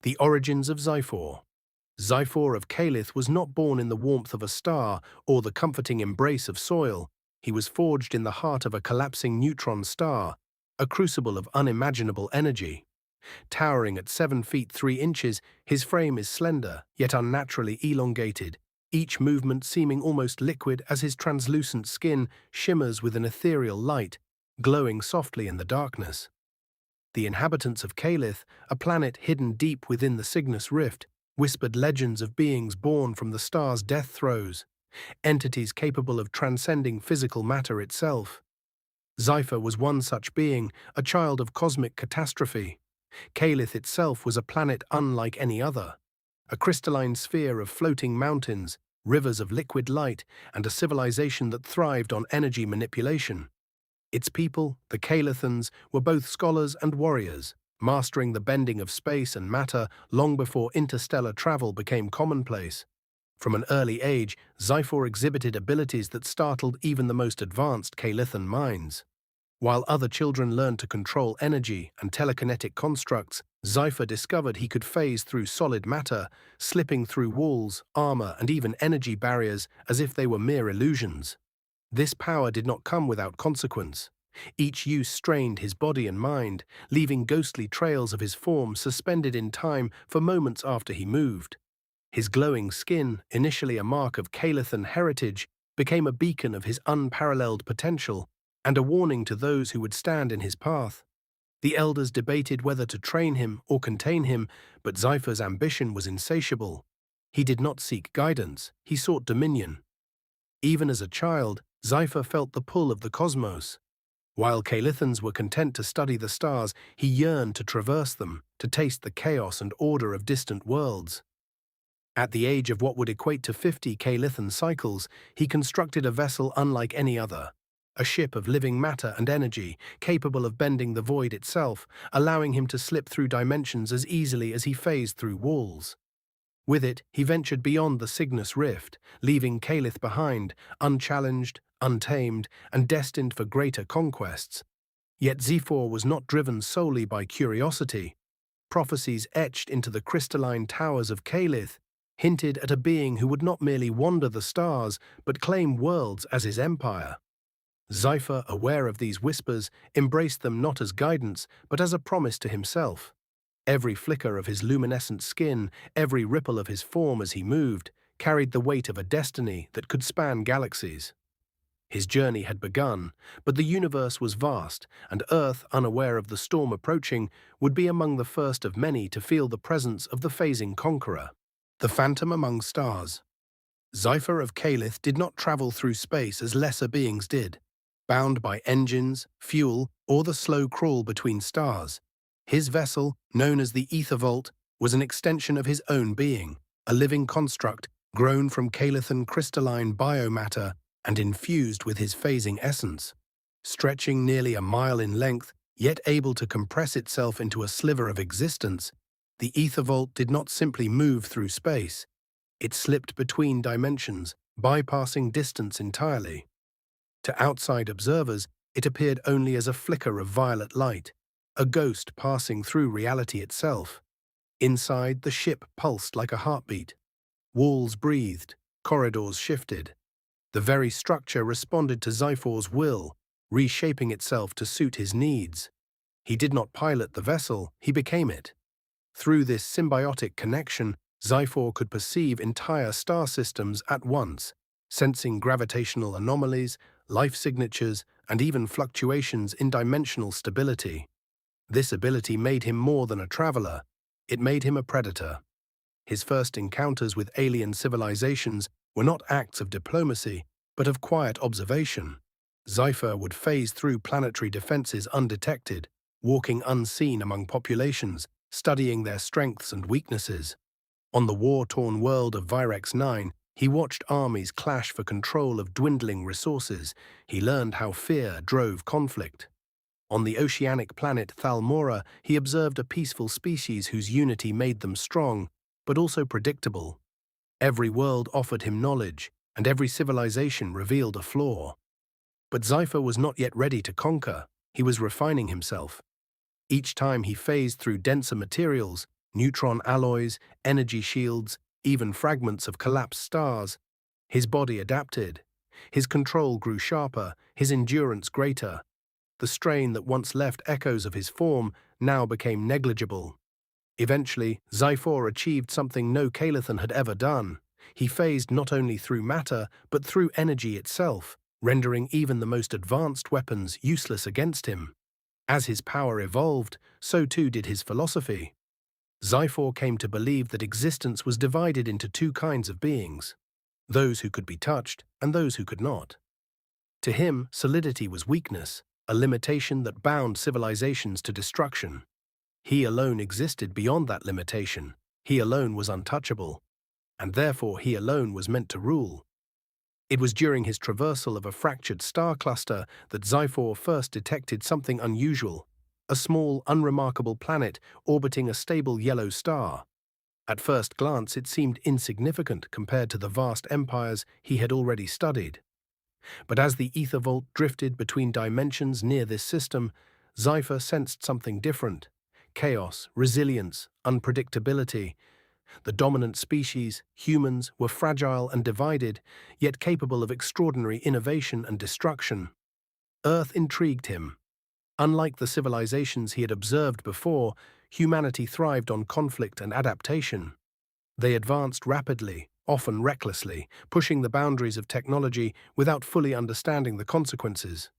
The origins of Zyphor. Zyphor of Kaelith was not born in the warmth of a star or the comforting embrace of soil. He was forged in the heart of a collapsing neutron star, a crucible of unimaginable energy. Towering at 7 feet 3 inches, his frame is slender, yet unnaturally elongated, each movement seeming almost liquid as his translucent skin shimmers with an ethereal light, glowing softly in the darkness. The inhabitants of Kaelith, a planet hidden deep within the Cygnus Rift, whispered legends of beings born from the star's death throes, entities capable of transcending physical matter itself. Zyphor was one such being, a child of cosmic catastrophe. Kaelith itself was a planet unlike any other, a crystalline sphere of floating mountains, rivers of liquid light, and a civilization that thrived on energy manipulation. Its people, the Kaelithans, were both scholars and warriors, mastering the bending of space and matter long before interstellar travel became commonplace. From an early age, Zyphor exhibited abilities that startled even the most advanced Kaelithan minds. While other children learned to control energy and telekinetic constructs, Zyphor discovered he could phase through solid matter, slipping through walls, armor, and even energy barriers as if they were mere illusions. This power did not come without consequence. Each use strained his body and mind, leaving ghostly trails of his form suspended in time for moments after he moved. His glowing skin, initially a mark of Kaelithan heritage, became a beacon of his unparalleled potential, and a warning to those who would stand in his path. The elders debated whether to train him or contain him, but Zyphor's ambition was insatiable. He did not seek guidance, he sought dominion. Even as a child, Zyphor felt the pull of the cosmos. While Kaelithans were content to study the stars, he yearned to traverse them, to taste the chaos and order of distant worlds. At the age of what would equate to 50 Kaelithan cycles, he constructed a vessel unlike any other. A ship of living matter and energy, capable of bending the void itself, allowing him to slip through dimensions as easily as he phased through walls. With it, he ventured beyond the Cygnus Rift, leaving Kaelith behind, unchallenged, untamed, and destined for greater conquests. Yet Zyphor was not driven solely by curiosity. Prophecies etched into the crystalline towers of Kaelith hinted at a being who would not merely wander the stars, but claim worlds as his empire. Zyphor, aware of these whispers, embraced them not as guidance, but as a promise to himself. Every flicker of his luminescent skin, every ripple of his form as he moved, carried the weight of a destiny that could span galaxies. His journey had begun, but the universe was vast, and Earth, unaware of the storm approaching, would be among the first of many to feel the presence of the phasing conqueror. The Phantom Among Stars. Zyphor of Kaelith did not travel through space as lesser beings did, bound by engines, fuel, or the slow crawl between stars. His vessel, known as the Ether Vault, was an extension of his own being, a living construct grown from Kaelithan crystalline biomatter and infused with his phasing essence. Stretching nearly a mile in length, yet able to compress itself into a sliver of existence, the Ether Vault did not simply move through space. It slipped between dimensions, bypassing distance entirely. To outside observers, it appeared only as a flicker of violet light, a ghost passing through reality itself. Inside, the ship pulsed like a heartbeat. Walls breathed, corridors shifted. The very structure responded to Zyphor's will, reshaping itself to suit his needs. He did not pilot the vessel, he became it. Through this symbiotic connection, Zyphor could perceive entire star systems at once, sensing gravitational anomalies, life signatures, and even fluctuations in dimensional stability. This ability made him more than a traveler. It made him a predator. His first encounters with alien civilizations were not acts of diplomacy, but of quiet observation. Zyphor would phase through planetary defenses undetected, walking unseen among populations, studying their strengths and weaknesses. On the war-torn world of Virex 9, he watched armies clash for control of dwindling resources. He learned how fear drove conflict. On the oceanic planet Thalmora, he observed a peaceful species whose unity made them strong, but also predictable. Every world offered him knowledge, and every civilization revealed a flaw. But Zyphor was not yet ready to conquer. He was refining himself. Each time he phased through denser materials, neutron alloys, energy shields, even fragments of collapsed stars. His body adapted. His control grew sharper, his endurance greater. The strain that once left echoes of his form now became negligible. Eventually, Zyphor achieved something no Kaelithan had ever done. He phased not only through matter, but through energy itself, rendering even the most advanced weapons useless against him. As his power evolved, so too did his philosophy. Zyphor came to believe that existence was divided into two kinds of beings, those who could be touched and those who could not. To him, solidity was weakness, a limitation that bound civilizations to destruction. He alone existed beyond that limitation. He alone was untouchable, and therefore he alone was meant to rule. It was during his traversal of a fractured star cluster that Zyphor first detected something unusual, a small, unremarkable planet orbiting a stable yellow star. At first glance, it seemed insignificant compared to the vast empires he had already studied. But as the ether vault drifted between dimensions near this system, Zyphor sensed something different: chaos, resilience, unpredictability. The dominant species, humans, were fragile and divided, yet capable of extraordinary innovation and destruction. Earth intrigued him. Unlike the civilizations he had observed before, humanity thrived on conflict and adaptation. They advanced rapidly, often recklessly, pushing the boundaries of technology without fully understanding the consequences.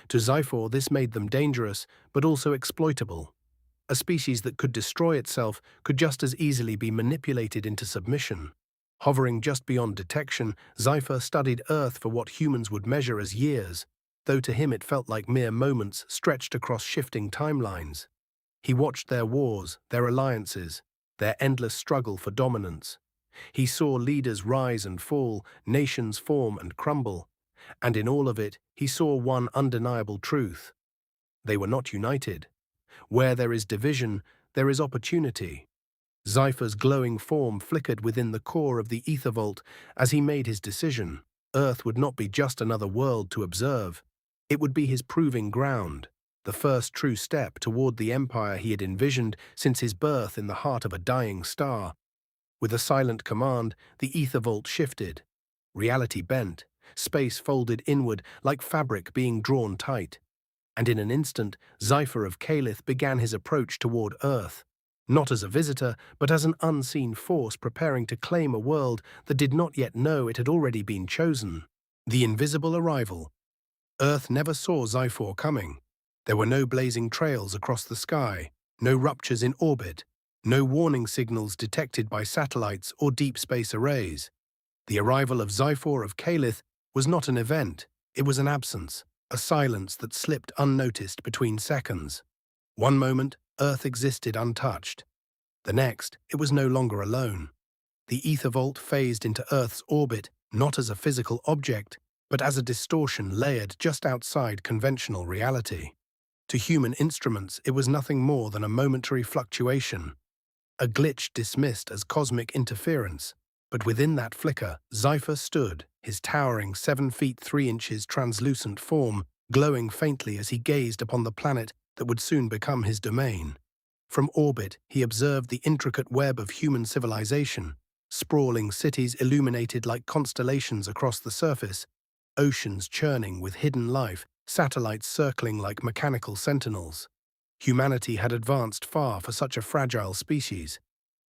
To Zyphor, this made them dangerous, but also exploitable. A species that could destroy itself could just as easily be manipulated into submission. Hovering just beyond detection, Zyphor studied Earth for what humans would measure as years, though to him it felt like mere moments stretched across shifting timelines. He watched their wars, their alliances, their endless struggle for dominance. He saw leaders rise and fall, nations form and crumble, and in all of it, he saw one undeniable truth: they were not united. Where there is division, there is opportunity. Zyphor's glowing form flickered within the core of the ether vault as he made his decision. Earth would not be just another world to observe. It would be his proving ground, the first true step toward the empire he had envisioned since his birth in the heart of a dying star. With a silent command, the ether vault shifted. Reality bent, space folded inward like fabric being drawn tight. And in an instant, Zyphor of Kaelith began his approach toward Earth, not as a visitor, but as an unseen force preparing to claim a world that did not yet know it had already been chosen. The invisible arrival. Earth never saw Zyphor coming. There were no blazing trails across the sky, no ruptures in orbit, no warning signals detected by satellites or deep space arrays. The arrival of Zyphor of Kaelith was not an event, it was an absence. A silence that slipped unnoticed between seconds. One moment, Earth existed untouched. The next, it was no longer alone. The ether vault phased into Earth's orbit not as a physical object, but as a distortion layered just outside conventional reality. To human instruments, it was nothing more than a momentary fluctuation, a glitch dismissed as cosmic interference. But within that flicker, Zyphor stood, his towering 7 feet 3 inches translucent form glowing faintly as he gazed upon the planet that would soon become his domain. From orbit, he observed the intricate web of human civilization, sprawling cities illuminated like constellations across the surface, oceans churning with hidden life, satellites circling like mechanical sentinels. Humanity had advanced far for such a fragile species.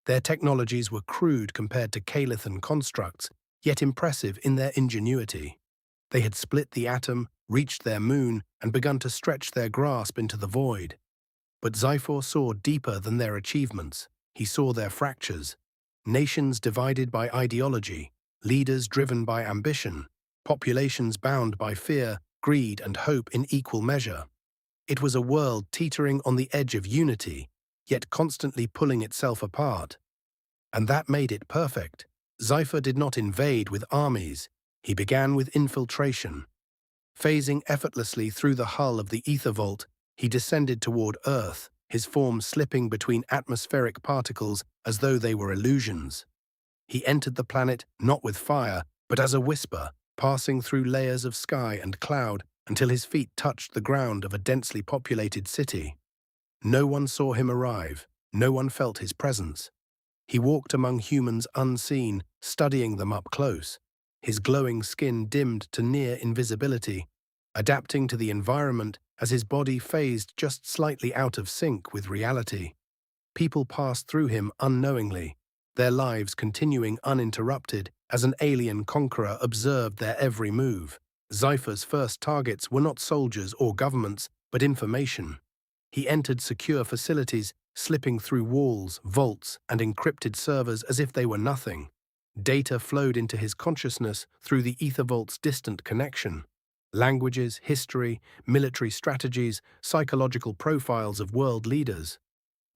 Their technologies were crude compared to Kaelithan constructs, yet impressive in their ingenuity. They had split the atom, reached their moon, and begun to stretch their grasp into the void. But Zyphor saw deeper than their achievements. He saw their fractures. Nations divided by ideology, leaders driven by ambition, populations bound by fear, greed, and hope in equal measure. It was a world teetering on the edge of unity, yet constantly pulling itself apart. And that made it perfect. Zyphor did not invade with armies. He began with infiltration. Phasing effortlessly through the hull of the ether vault, he descended toward Earth, his form slipping between atmospheric particles as though they were illusions. He entered the planet not with fire, but as a whisper, passing through layers of sky and cloud until his feet touched the ground of a densely populated city. No one saw him arrive. No one felt his presence. He walked among humans unseen, studying them up close. His glowing skin dimmed to near invisibility, adapting to the environment as his body phased just slightly out of sync with reality. People passed through him unknowingly, their lives continuing uninterrupted as an alien conqueror observed their every move. Zyphor's first targets were not soldiers or governments, but information. He entered secure facilities, slipping through walls, vaults, and encrypted servers as if they were nothing. Data flowed into his consciousness through the ether vault's distant connection. Languages, history, military strategies, psychological profiles of world leaders.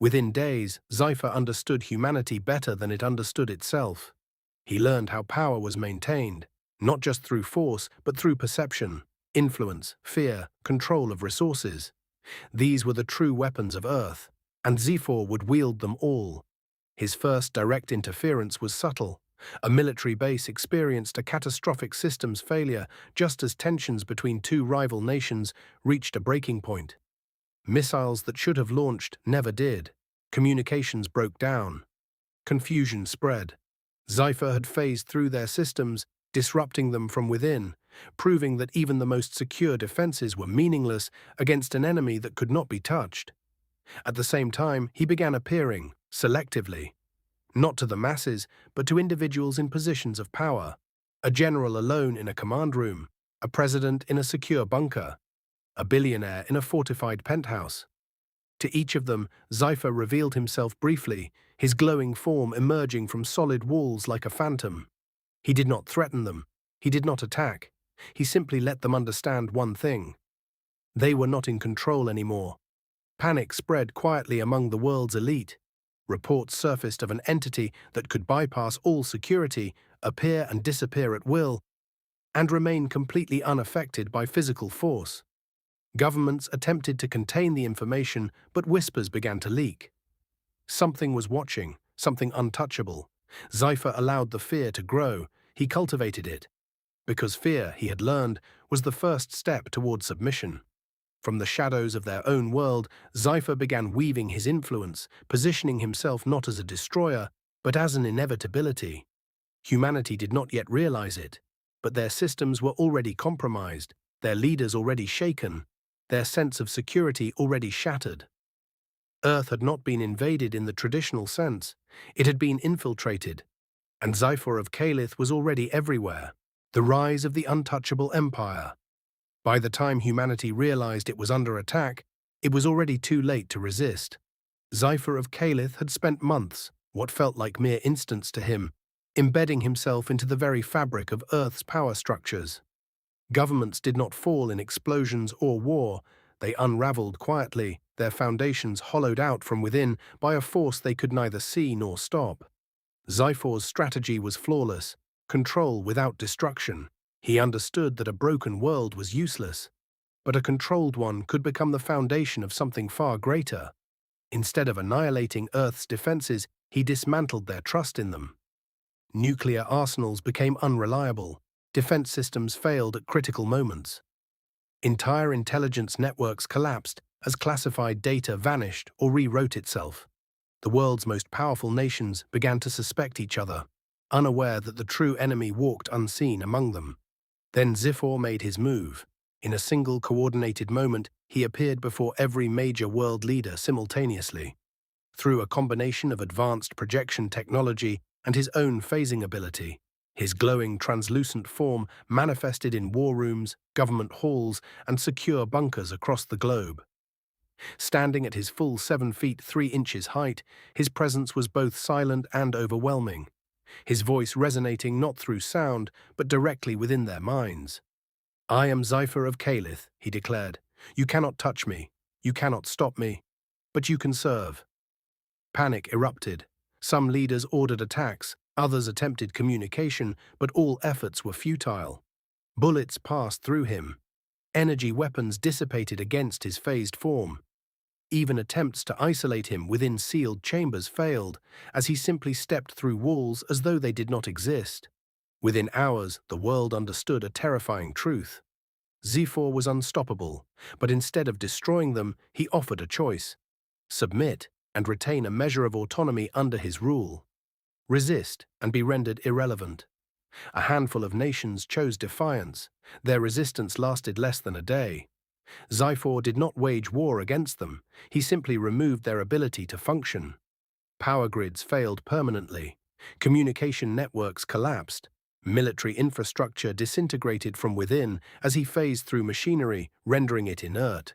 Within days, Zyphor understood humanity better than it understood itself. He learned how power was maintained, not just through force, but through perception, influence, fear, control of resources. These were the true weapons of Earth, and Zyphor would wield them all. His first direct interference was subtle. A military base experienced a catastrophic systems failure just as tensions between two rival nations reached a breaking point. Missiles that should have launched never did. Communications broke down. Confusion spread. Zyphor had phased through their systems, disrupting them from within, proving that even the most secure defenses were meaningless against an enemy that could not be touched. At the same time, he began appearing, selectively, not to the masses, but to individuals in positions of power. A general alone in a command room, a president in a secure bunker, a billionaire in a fortified penthouse. To each of them, Zyphor revealed himself briefly, his glowing form emerging from solid walls like a phantom. He did not threaten them. He did not attack. He simply let them understand one thing. They were not in control anymore. Panic spread quietly among the world's elite. Reports surfaced of an entity that could bypass all security, appear and disappear at will, and remain completely unaffected by physical force. Governments attempted to contain the information, but whispers began to leak. Something was watching, something untouchable. Zyphor allowed the fear to grow. He cultivated it. Because fear, he had learned, was the first step toward submission. From the shadows of their own world, Zyphor began weaving his influence, positioning himself not as a destroyer, but as an inevitability. Humanity did not yet realize it, but their systems were already compromised, their leaders already shaken, their sense of security already shattered. Earth had not been invaded in the traditional sense, it had been infiltrated, and Zyphor of Kaelith was already everywhere. The rise of the Untouchable Empire. By the time humanity realized it was under attack, it was already too late to resist. Zyphor of Kaelith had spent months, what felt like mere instants to him, embedding himself into the very fabric of Earth's power structures. Governments did not fall in explosions or war, they unraveled quietly, their foundations hollowed out from within by a force they could neither see nor stop. Zyphor's strategy was flawless, control without destruction. He understood that a broken world was useless, but a controlled one could become the foundation of something far greater. Instead of annihilating Earth's defenses, he dismantled their trust in them. Nuclear arsenals became unreliable. Defense systems failed at critical moments. Entire intelligence networks collapsed as classified data vanished or rewrote itself. The world's most powerful nations began to suspect each other, unaware that the true enemy walked unseen among them. Then Zyphor made his move. In a single coordinated moment, he appeared before every major world leader simultaneously. Through a combination of advanced projection technology and his own phasing ability, his glowing translucent form manifested in war rooms, government halls, and secure bunkers across the globe. Standing at his full 7 feet 3 inches height, his presence was both silent and overwhelming, his voice resonating not through sound, but directly within their minds. "I am Zyphor of Kaelith," he declared. "You cannot touch me, you cannot stop me, but you can serve." Panic erupted. Some leaders ordered attacks, others attempted communication, but all efforts were futile. Bullets passed through him. Energy weapons dissipated against his phased form. Even attempts to isolate him within sealed chambers failed, as he simply stepped through walls as though they did not exist. Within hours, the world understood a terrifying truth. Zyphor was unstoppable, but instead of destroying them, he offered a choice: submit, and retain a measure of autonomy under his rule. Resist and be rendered irrelevant. A handful of nations chose defiance. Their resistance lasted less than a day. Zyphor did not wage war against them. He simply removed their ability to function. Power grids failed permanently. Communication networks collapsed. Military infrastructure disintegrated from within as he phased through machinery, rendering it inert.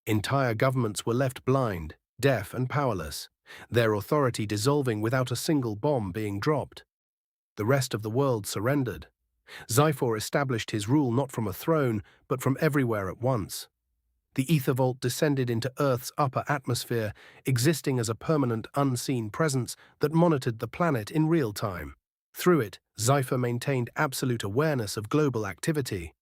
Entire governments were left blind, deaf and powerless, their authority dissolving without a single bomb being dropped. The rest of the world surrendered. Zyphor established his rule not from a throne, but from everywhere at once. The ether vault descended into Earth's upper atmosphere, existing as a permanent, unseen presence that monitored the planet in real time. Through it, Zyphor maintained absolute awareness of global activity.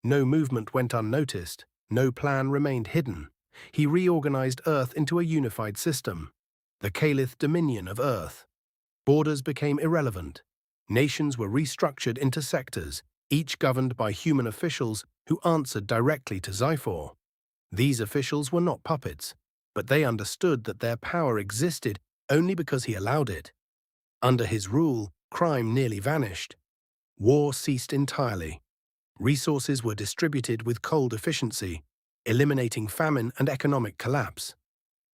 No movement went unnoticed, no plan remained hidden. He reorganized Earth into a unified system, the Kaelith Dominion of Earth. Borders became irrelevant. Nations were restructured into sectors, each governed by human officials who answered directly to Zyphor. These officials were not puppets, but they understood that their power existed only because he allowed it. Under his rule, crime nearly vanished. War ceased entirely. Resources were distributed with cold efficiency, eliminating famine and economic collapse.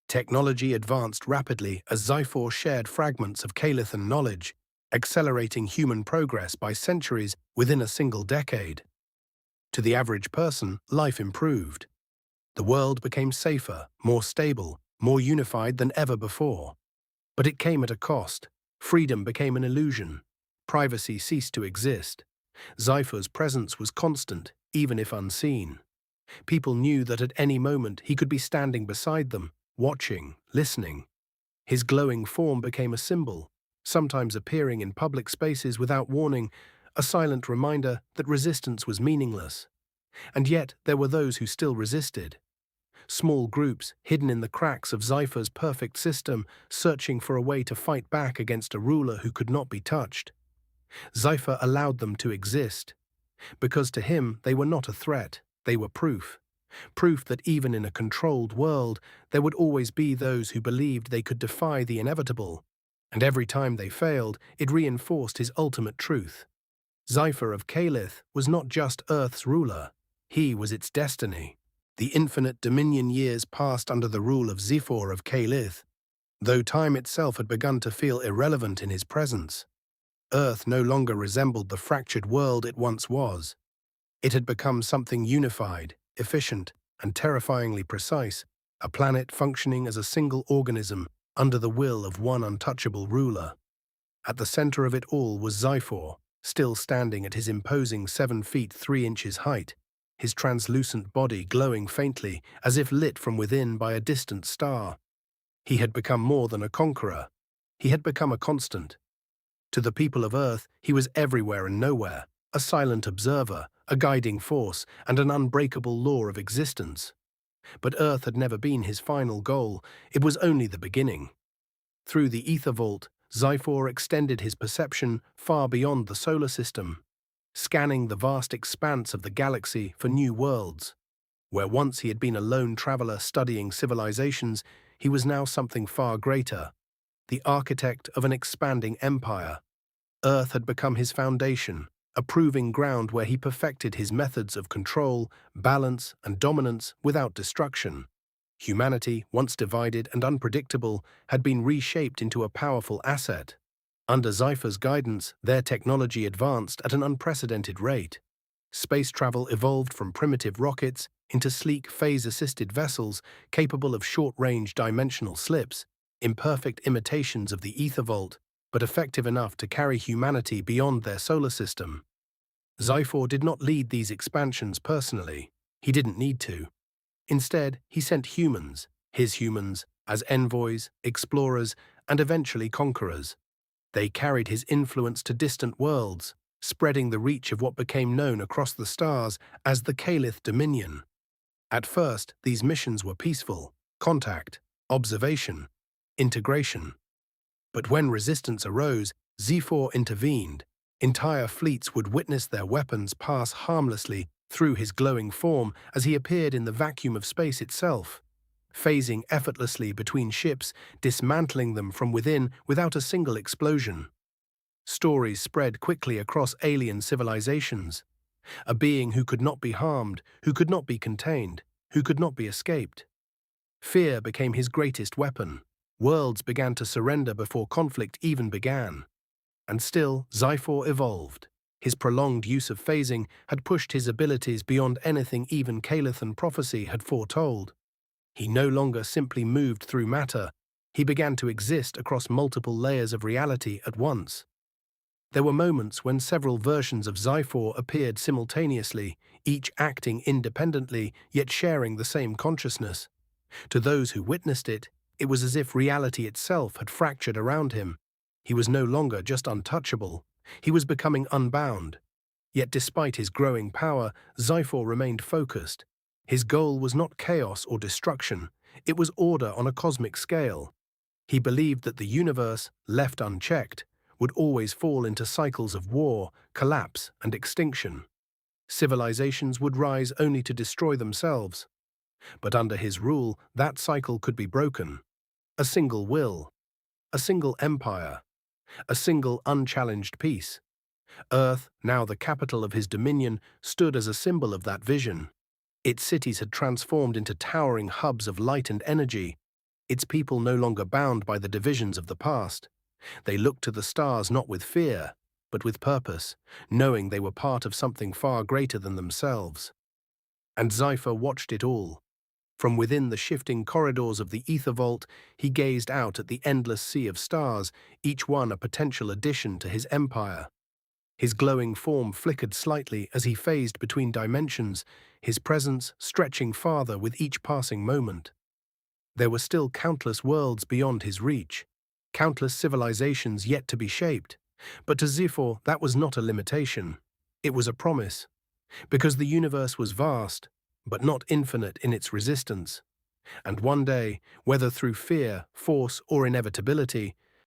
Technology advanced rapidly as Zyphor shared fragments of Kaelithan knowledge, accelerating human progress by centuries within a single decade. To the average person, life improved. The world became safer, more stable, more unified than ever before. But it came at a cost. Freedom became an illusion. Privacy ceased to exist. Zyphor's presence was constant, even if unseen. People knew that at any moment he could be standing beside them, watching, listening. His glowing form became a symbol, sometimes appearing in public spaces without warning, a silent reminder that resistance was meaningless. And yet there were those who still resisted. Small groups, hidden in the cracks of Zyphor's perfect system, searching for a way to fight back against a ruler who could not be touched. Zyphor allowed them to exist, because to him they were not a threat, they were proof. Proof that even in a controlled world, there would always be those who believed they could defy the inevitable. And every time they failed, it reinforced his ultimate truth. Zyphor of Kaelith was not just Earth's ruler, he was its destiny. The infinite dominion years passed under the rule of Zyphor of Kaelith, though time itself had begun to feel irrelevant in his presence. Earth no longer resembled the fractured world it once was. It had become something unified, efficient, and terrifyingly precise, a planet functioning as a single organism under the will of one untouchable ruler. At the center of it all was Zyphor, still standing at his imposing 7 feet 3 inches height, his translucent body glowing faintly as if lit from within by a distant star. He had become more than a conqueror. He had become a constant. To the people of Earth, he was everywhere and nowhere, a silent observer, a guiding force, and an unbreakable law of existence. But Earth had never been his final goal, it was only the beginning. Through the ether vault, Zyphor extended his perception far beyond the solar system, scanning the vast expanse of the galaxy for new worlds. Where once he had been a lone traveler studying civilizations, he was now something far greater, the architect of an expanding empire. Earth had become his foundation, a proving ground where he perfected his methods of control, balance, and dominance without destruction. Humanity, once divided and unpredictable, had been reshaped into a powerful asset. Under Zyphor's guidance, their technology advanced at an unprecedented rate. Space travel evolved from primitive rockets into sleek phase-assisted vessels capable of short-range dimensional slips, imperfect imitations of the ether vault, but effective enough to carry humanity beyond their solar system. Zyphor did not lead these expansions personally. He didn't need to. Instead, he sent humans, his humans, as envoys, explorers, and eventually conquerors. They carried his influence to distant worlds, spreading the reach of what became known across the stars as the Kaelith Dominion. At first, these missions were peaceful: contact, observation, integration. But when resistance arose, Zyphor intervened. Entire fleets would witness their weapons pass harmlessly through his glowing form as he appeared in the vacuum of space itself. phasing effortlessly between ships, dismantling them from within without a single explosion. Stories spread quickly across alien civilizations. A being who could not be harmed, who could not be contained, who could not be escaped. Fear became his greatest weapon. Worlds began to surrender before conflict even began. And still, Zyphor evolved. His prolonged use of phasing had pushed his abilities beyond anything even Kaelith and prophecy had foretold. He no longer simply moved through matter. He began to exist across multiple layers of reality at once. There were moments when several versions of Zyphor appeared simultaneously, each acting independently yet sharing the same consciousness. To those who witnessed it, it was as if reality itself had fractured around him. He was no longer just untouchable. He was becoming unbound. Yet despite his growing power, Zyphor remained focused. His goal was not chaos or destruction. It was order on a cosmic scale. He believed that the universe, left unchecked, would always fall into cycles of war, collapse, and extinction. Civilizations would rise only to destroy themselves. But under his rule, that cycle could be broken. A single will, a single empire, a single unchallenged peace. Earth, now the capital of his dominion, stood as a symbol of that vision. Its cities had transformed into towering hubs of light and energy, its people no longer bound by the divisions of the past. They looked to the stars not with fear, but with purpose, knowing they were part of something far greater than themselves. And Zyphor watched it all. From within the shifting corridors of the ether vault, he gazed out at the endless sea of stars, each one a potential addition to his empire. His glowing form flickered slightly as he phased between dimensions, his presence stretching farther with each passing moment. There were still countless worlds beyond his reach, countless civilizations yet to be shaped. But to Zyphor, that was not a limitation. It was a promise. Because the universe was vast, but not infinite in its resistance. And one day, whether through fear, force, or inevitability,